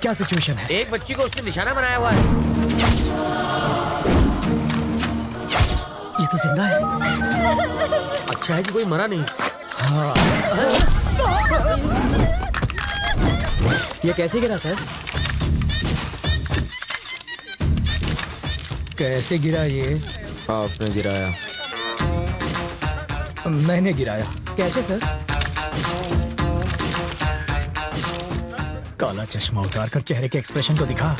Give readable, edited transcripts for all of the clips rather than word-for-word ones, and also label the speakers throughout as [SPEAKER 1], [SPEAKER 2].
[SPEAKER 1] क्या सिचुएशन है?
[SPEAKER 2] एक बच्ची को उसने निशाना बनाया हुआ है।
[SPEAKER 1] ये तो जिंदा है।
[SPEAKER 2] अच्छा है कि कोई मरा नहीं।
[SPEAKER 1] हाँ। ये कैसे गिरा सर? कैसे गिरा ये?
[SPEAKER 2] आपने गिराया।
[SPEAKER 1] मैंने गिराया। कैसे सर? काला चश्मा उतार कर चेहरे के एक्सप्रेशन तो दिखा।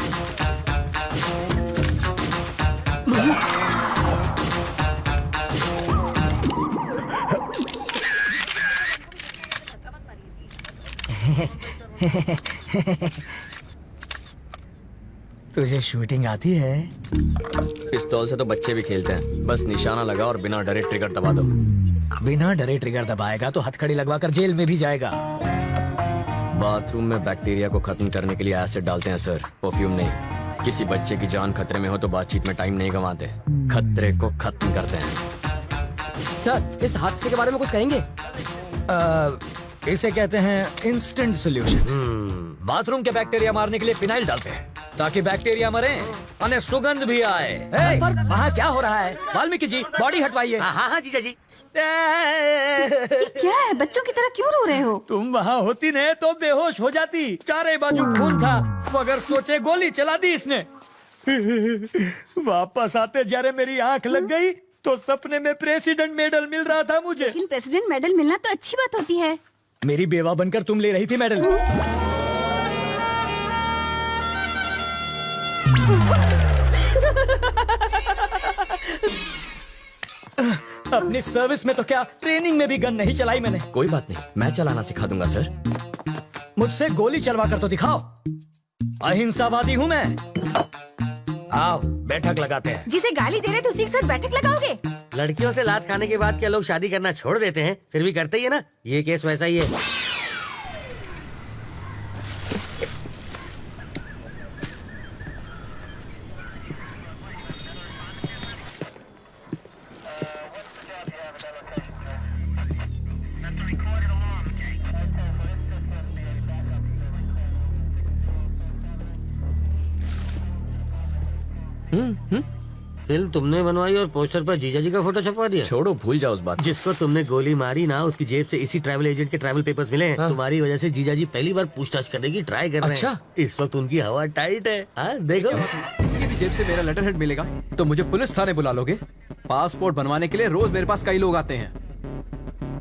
[SPEAKER 1] तुझे शूटिंग आती है?
[SPEAKER 2] पिस्तौल से तो बच्चे भी खेलते हैं, बस निशाना लगा और बिना डरे ट्रिगर दबा दो।
[SPEAKER 1] बिना डरे ट्रिगर दबाएगा तो हथकड़ी लगवाकर जेल में भी जाएगा।
[SPEAKER 2] बाथरूम में बैक्टीरिया को खत्म करने के लिए एसिड डालते हैं सर, परफ्यूम नहीं। किसी बच्चे की जान खतरे में हो तो बातचीत में टाइम नहीं गंवाते, खतरे को खत्म करते हैं।
[SPEAKER 1] सर, इस हादसे के बारे में कुछ कहेंगे? इसे कहते हैं इंस्टेंट सॉल्यूशन। बाथरूम के बैक्टीरिया मारने के लिए फिनाइल डालते हैं ताकि बैक्टीरिया मरे और सुगंध भी आए। पर वहाँ क्या हो रहा है? वाल्मीकि जी, बॉडी हटवाइए।
[SPEAKER 2] हाँ हाँ जीजा जी।
[SPEAKER 3] क्या है? बच्चों की तरह क्यों रो रहे हो?
[SPEAKER 1] तुम वहाँ होती न तो बेहोश हो जाती। चारे बाजू खून था, मगर सोचे गोली चला दी इसने। वापस आते जरे मेरी आंख लग गई तो सपने में प्रेसिडेंट मेडल मिल रहा था मुझे।
[SPEAKER 3] लेकिन प्रेसिडेंट मेडल मिलना तो अच्छी बात होती है।
[SPEAKER 1] मेरी बेवा बनकर तुम ले रही थी मेडल। अपनी सर्विस में तो क्या, ट्रेनिंग में भी गन नहीं चलाई मैंने।
[SPEAKER 2] कोई बात नहीं, मैं चलाना सिखा दूंगा सर।
[SPEAKER 1] मुझसे गोली चलवा कर तो दिखाओ। अहिंसावादी हूँ मैं। आओ बैठक लगाते हैं।
[SPEAKER 3] जिसे गाली दे रहे थे उसी के साथ बैठक लगाओगे?
[SPEAKER 2] लड़कियों से लात खाने के बाद क्या लोग शादी करना छोड़ देते हैं? फिर भी करते ही है ना। ये केस वैसा ही है। फिल्म तुमने बनवाई और पोस्टर पर जीजा जी का फोटो छपवा दिया। छोड़ो, भूल जाओ उस बात। जिसको तुमने गोली मारी ना, उसकी जेब से इसी ट्रैवल एजेंट के ट्रैवल पेपर्स मिले हैं। हाँ। तुम्हारी वजह से जीजा जी पहली बार पूछताछ करने की ट्राई कर रहे हैं। इस वक्त उनकी हवा टाइट है। हाँ देखो,
[SPEAKER 4] किसी भी जेब से मेरा लेटर हेड मिलेगा तो मुझे पुलिस थाने बुला लोगे? पासपोर्ट बनवाने के लिए रोज मेरे पास कई लोग आते हैं।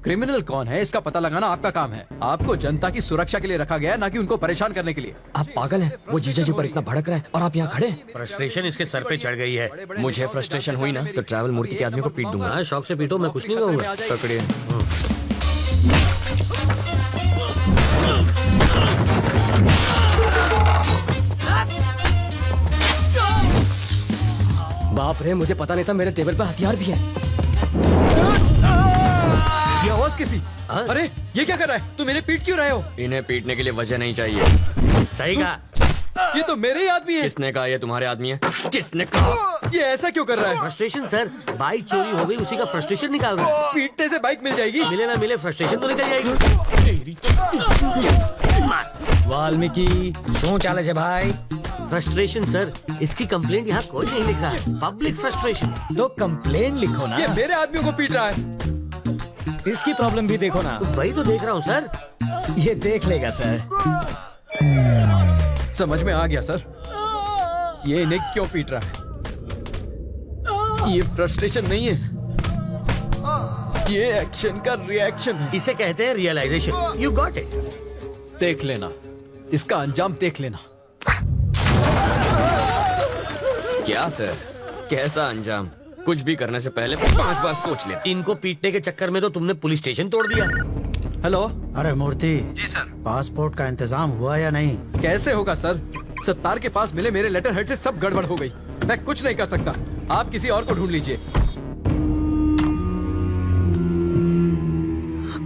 [SPEAKER 4] क्रिमिनल कौन है इसका पता लगाना आपका काम है। आपको जनता की सुरक्षा के लिए रखा गया है, ना कि उनको परेशान करने के लिए।
[SPEAKER 2] आप पागल हैं? वो जीजा जी पर इतना भड़क रहा है और आप यहाँ खड़े।
[SPEAKER 5] फ्रस्ट्रेशन इसके सर पे चढ़ गई है।
[SPEAKER 2] मुझे फ्रस्ट्रेशन हुई ना तो ट्रैवल मूर्ति के आदमी को पीट दूंगा। हाँ, शौक से पीटो, मैं कुछ नहीं कहूँगा। पकड़िए।
[SPEAKER 1] बाप रे, मुझे पता नहीं था मेरे टेबल पर हथियार भी है।
[SPEAKER 4] ये आवाज किसी? अरे ये क्या कर रहा है? तू मेरे पीट क्यों रहे हो?
[SPEAKER 2] इन्हें पीटने के लिए वजह नहीं चाहिए।
[SPEAKER 5] सही कहा।
[SPEAKER 4] ये तो मेरे ही आदमी है।
[SPEAKER 2] किसने कहा ये तुम्हारे आदमी है? किसने कहा?
[SPEAKER 4] ये ऐसा क्यों कर रहा है?
[SPEAKER 5] फ्रस्ट्रेशन सर, बाइक चोरी हो गई, उसी का फ्रस्ट्रेशन निकाल रहा है।
[SPEAKER 4] पीटने से बाइक मिल जाएगी?
[SPEAKER 5] मिले ना मिले फ्रस्ट्रेशन तो निकल जाएगी।
[SPEAKER 1] वाल्मीकि शो चाले छे भाई।
[SPEAKER 5] फ्रस्ट्रेशन सर, इसकी कंप्लेंट यहाँ कोई नहीं लिख रहा है। Public frustration.
[SPEAKER 1] तो कंप्लेन लिखो ना।
[SPEAKER 4] ये मेरे आदमियों को पीट रहा है।
[SPEAKER 1] इसकी प्रॉब्लम भी देखो ना।
[SPEAKER 5] तो वही तो देख रहा हूँ सर।
[SPEAKER 1] ये देख लेगा सर।
[SPEAKER 4] समझ में आ गया सर, ये इन्हें क्यों पीट रहा है। ये फ्रस्ट्रेशन नहीं है, ये एक्शन का रिएक्शन है।
[SPEAKER 5] इसे कहते हैं रियलाइजेशन। You got it.
[SPEAKER 4] देख लेना, इसका अंजाम देख लेना।
[SPEAKER 2] क्या सर, कैसा अंजाम? कुछ भी करने से पहले 5 बार सोच ले।
[SPEAKER 5] इनको पीटने के चक्कर में तो तुमने पुलिस स्टेशन तोड़ दिया।
[SPEAKER 4] हेलो।
[SPEAKER 6] अरे मूर्ति
[SPEAKER 4] जी सर।
[SPEAKER 6] पासपोर्ट का इंतजाम हुआ या नहीं?
[SPEAKER 4] कैसे होगा सर, सत्तार के पास मिले मेरे लेटर हेड से सब गड़बड़ हो गई। मैं कुछ नहीं कर सकता, आप किसी और को ढूंढ लीजिए।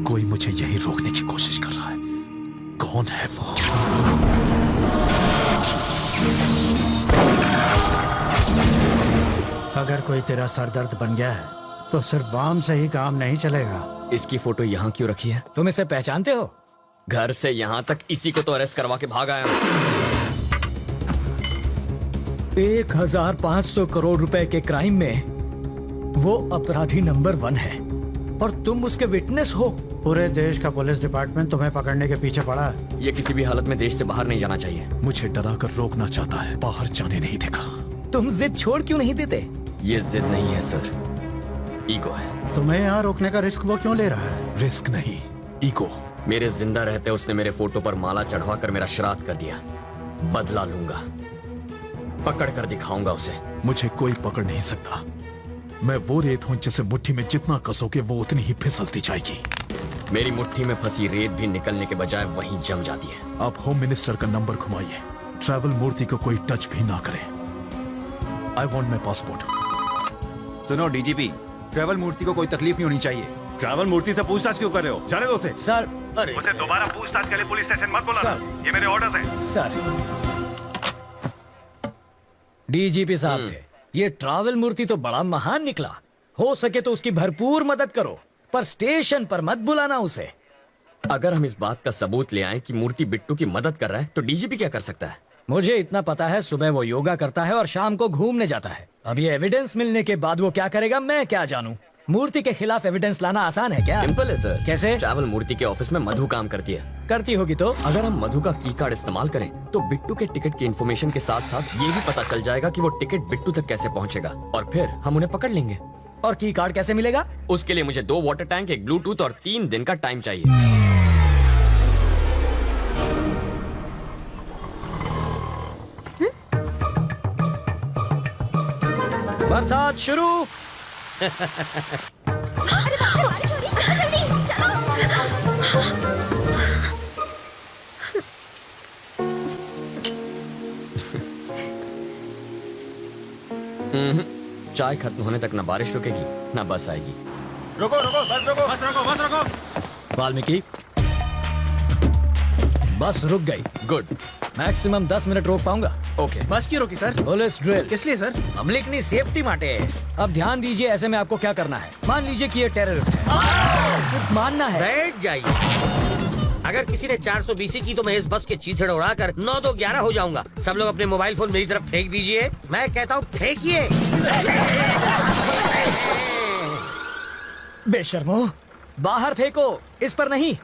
[SPEAKER 6] कोई मुझे यही रोकने की कोशिश कर रहा है। कौन है वो? अगर कोई तेरा सरदर्द बन गया है तो सिर्फ बाम से ही काम नहीं चलेगा।
[SPEAKER 2] इसकी फोटो यहाँ क्यों रखी है?
[SPEAKER 1] तुम इसे पहचानते हो?
[SPEAKER 2] घर से यहाँ तक इसी को तो अरेस्ट करवा के भाग आया हूँ।
[SPEAKER 1] 1500 करोड़ रुपए के क्राइम में वो अपराधी नंबर 1 है और तुम उसके विटनेस हो।
[SPEAKER 6] पूरे देश का पुलिस डिपार्टमेंट तुम्हें पकड़ने के पीछे पड़ा है।
[SPEAKER 7] ये किसी भी हालत में देश से बाहर नहीं जाना चाहिए।
[SPEAKER 8] मुझे डरा कर रोकना चाहता है, बाहर जाने नहीं देगा।
[SPEAKER 1] तुम जिद छोड़ क्यों नहीं देते?
[SPEAKER 7] ये जिद नहीं है सर, ईगो है।
[SPEAKER 6] तुम्हें यहाँ रोकने का रिस्क वो क्यों ले रहा है?
[SPEAKER 8] रिस्क नहीं, ईगो।
[SPEAKER 7] मेरे जिंदा रहते उसने मेरे फोटो पर माला चढ़वा कर मेरा श्राद्ध कर दिया। बदला लूंगा, पकड़ कर दिखाऊंगा उसे।
[SPEAKER 8] मुझे कोई पकड़ नहीं सकता। मैं वो रेत हूं जिसे मुट्ठी में जितना कसोगे वो उतनी ही फिसलती जाएगी।
[SPEAKER 7] मेरी मुट्ठी में फंसी रेत भी निकलने के बजाय वहीं जम जाती है।
[SPEAKER 8] आप होम मिनिस्टर का नंबर घुमाइए, ट्रैवल मूर्ति को कोई टच भी ना करे। I want my passport.
[SPEAKER 9] सुनो डीजीपी, ट्रैवल मूर्ति को कोई तकलीफ नहीं होनी चाहिए। ट्रैवल मूर्ति से पूछताछ क्यों कर रहे हो? जाने दो उसे।
[SPEAKER 1] सर, अरे
[SPEAKER 10] मुझे दोबारा पूछताछ के लिए पुलिस स्टेशन मत बुलाना। ये मेरे ऑर्डर्स हैं।
[SPEAKER 1] सर, डीजीपी साहब थे। ये ट्रैवल मूर्ति तो बड़ा महान निकला। हो सके तो उसकी भरपूर मदद करो, पर स्टेशन पर मत बुलाना उसे।
[SPEAKER 7] अगर हम इस बात का सबूत ले आए कि मूर्ति बिट्टू की मदद कर रहा है तो डीजीपी क्या कर सकता है?
[SPEAKER 1] मुझे इतना पता है, सुबह वो योगा करता है और शाम को घूमने जाता है। अब ये एविडेंस मिलने के बाद वो क्या करेगा मैं क्या जानूं। मूर्ति के खिलाफ एविडेंस लाना आसान है क्या?
[SPEAKER 7] सिंपल है सर।
[SPEAKER 1] कैसे?
[SPEAKER 7] ट्रैवल मूर्ति के ऑफिस में मधु काम करती है।
[SPEAKER 1] करती होगी तो?
[SPEAKER 7] अगर हम मधु का की कार्ड इस्तेमाल करें तो बिट्टू के टिकट की इन्फॉर्मेशन के साथ साथ ये भी पता चल जाएगा कि वो टिकट बिट्टू तक कैसे पहुंचेगा और फिर हम उन्हें पकड़ लेंगे।
[SPEAKER 1] और की कार्ड कैसे मिलेगा?
[SPEAKER 7] उसके लिए मुझे 2 वाटर टैंक, एक ब्लूटूथ और 3 दिन का टाइम चाहिए।
[SPEAKER 1] बरसात शुरू।
[SPEAKER 7] चाय खत्म होने तक ना बारिश रुकेगी ना बस आएगी।
[SPEAKER 9] रोको रोको, बस रोको, बस रोको, बस रोको।
[SPEAKER 1] वाल्मीकि, बस रुक गई।
[SPEAKER 7] गुड।
[SPEAKER 1] मैक्सिमम 10 मिनट रोक पाऊंगा।
[SPEAKER 7] ओके।
[SPEAKER 1] बस क्यों रोकी सर? Police drill. किस लिए सर? पब्लिक की सेफ्टी माटे। अब ध्यान दीजिए, ऐसे में आपको क्या करना है। मान लीजिए कि ये टेररिस्ट है, सिर्फ मानना है।
[SPEAKER 2] बैठ जाइए। अगर किसी ने 420 की तो मैं इस बस के चीथड़ उड़ाकर 9-2-11 हो जाऊंगा। सब लोग अपने मोबाइल फोन मेरी तरफ फेंक दीजिए। मैं कहता हूँ फेंकिए।
[SPEAKER 1] बेशर्मो, बाहर फेंको, इस पर नहीं।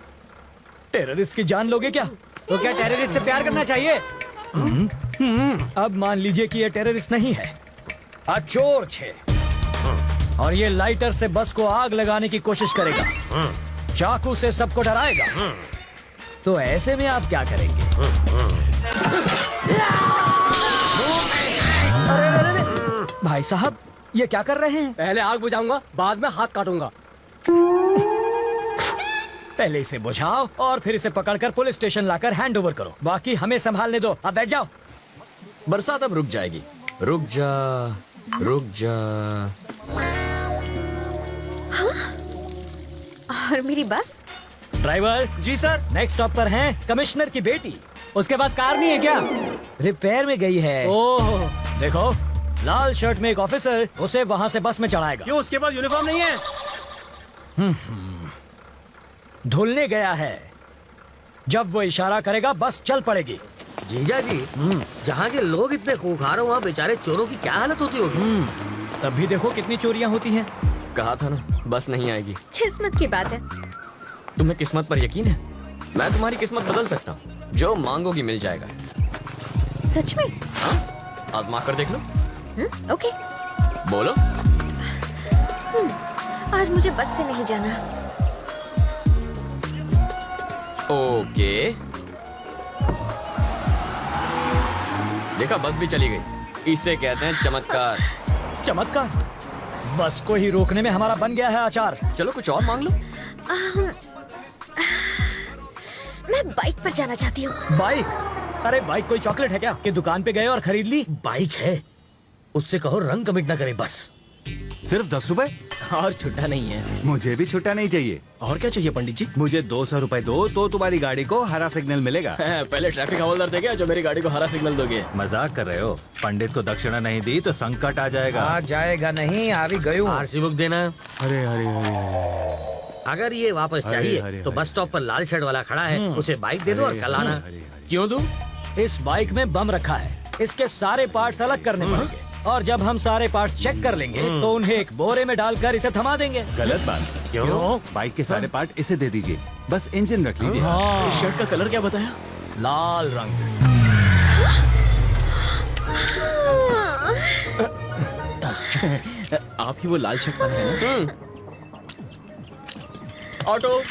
[SPEAKER 1] टेररिस्ट की जान लोगे क्या? तो क्या टेररिस्ट से प्यार करना चाहिए? अब मान लीजिए कि ये टेररिस्ट नहीं है, अचोर छे, और ये लाइटर से बस को आग लगाने की कोशिश करेगा, चाकू से सबको डराएगा। तो ऐसे में आप क्या करेंगे? अरे भाई साहब, ये क्या कर रहे हैं?
[SPEAKER 5] पहले आग बुझाऊंगा, बाद में हाथ काटूंगा।
[SPEAKER 1] पहले इसे बुझाओ और फिर इसे पकड़कर पुलिस स्टेशन लाकर हैंड ओवर करो। बाकी हमें संभालने दो। अब बैठ जाओ।
[SPEAKER 7] बरसात अब रुक जाएगी। रुक जा, रुक जा।
[SPEAKER 3] और मेरी बस?
[SPEAKER 1] ड्राइवर
[SPEAKER 9] जी सर।
[SPEAKER 1] नेक्स्ट स्टॉप पर हैं कमिश्नर की बेटी। उसके पास कार नहीं है क्या? रिपेयर में गई है। ओह, देखो, लाल शर्ट में एक ऑफिसर उसे वहां से बस में चढ़ाएगा।
[SPEAKER 5] क्यों, उसके पास यूनिफॉर्म नहीं है?
[SPEAKER 1] धुलने गया है। जब वो इशारा करेगा बस चल पड़ेगी।
[SPEAKER 2] जीजा जी, जहाँ के लोग इतने खूंखार हो वहाँ बेचारे चोरों की क्या हालत होती होगी।
[SPEAKER 1] तब भी देखो कितनी चोरियां होती हैं।
[SPEAKER 7] कहा था ना, बस नहीं आएगी।
[SPEAKER 3] किस्मत की बात है।
[SPEAKER 7] तुम्हें किस्मत पर यकीन है? मैं तुम्हारी किस्मत बदल सकता हूँ। जो मांगोगी मिल जाएगा।
[SPEAKER 3] सच में?
[SPEAKER 7] हाँ, आजमा कर देख लो।
[SPEAKER 3] ओके।
[SPEAKER 7] बोलो।
[SPEAKER 3] आज मुझे बस से नहीं जाना।
[SPEAKER 7] ओके। देखा, बस भी चली गई। इसे कहते हैं चमत्कार।
[SPEAKER 1] चमत्कार? बस को ही रोकने में हमारा बन गया है आचार।
[SPEAKER 7] चलो कुछ और मांग लो।
[SPEAKER 3] मैं बाइक पर जाना चाहती हूँ।
[SPEAKER 1] बाइक? अरे बाइक कोई चॉकलेट है क्या कि दुकान पे गए और खरीद ली?
[SPEAKER 2] बाइक है, उससे कहो रंग कमिट ना करे बस।
[SPEAKER 9] सिर्फ 10 रुपए?
[SPEAKER 5] और छुट्टा नहीं है।
[SPEAKER 9] मुझे भी छुट्टा नहीं चाहिए।
[SPEAKER 5] और क्या चाहिए पंडित जी?
[SPEAKER 9] मुझे 200 रुपए दो तो तुम्हारी गाड़ी को हरा सिग्नल मिलेगा।
[SPEAKER 7] पहले ट्रैफिक हवलदार देगा जो मेरी गाड़ी को हरा सिग्नल दोगे।
[SPEAKER 9] मजाक कर रहे हो? पंडित को दक्षिणा नहीं दी तो संकट आ जाएगा।
[SPEAKER 1] आ जाएगा नहीं, आ भी गई।
[SPEAKER 2] आरसी बुक देना।
[SPEAKER 9] अरे अरे अरे,
[SPEAKER 2] अगर ये वापस
[SPEAKER 9] अरे,
[SPEAKER 2] चाहिए
[SPEAKER 9] अरे,
[SPEAKER 2] तो
[SPEAKER 9] अरे।
[SPEAKER 2] बस स्टॉप पर लाल शर्ट वाला खड़ा है, उसे बाइक दे दो और कल आना।
[SPEAKER 1] क्यों दूं? इस बाइक में बम रखा है। इसके सारे पार्ट्स अलग करने पड़ेंगे और जब हम सारे पार्ट्स चेक कर लेंगे तो उन्हें एक बोरे में डालकर इसे थमा देंगे।
[SPEAKER 9] गलत बात। क्यों? बाइक के सारे पार्ट इसे दे दीजिए, बस इंजन रख लीजिए।
[SPEAKER 8] शर्ट का कलर क्या बताया?
[SPEAKER 1] लाल रंग।
[SPEAKER 4] आप ही वो लाल शर्ट पहने हैं ना?
[SPEAKER 7] ऑटो।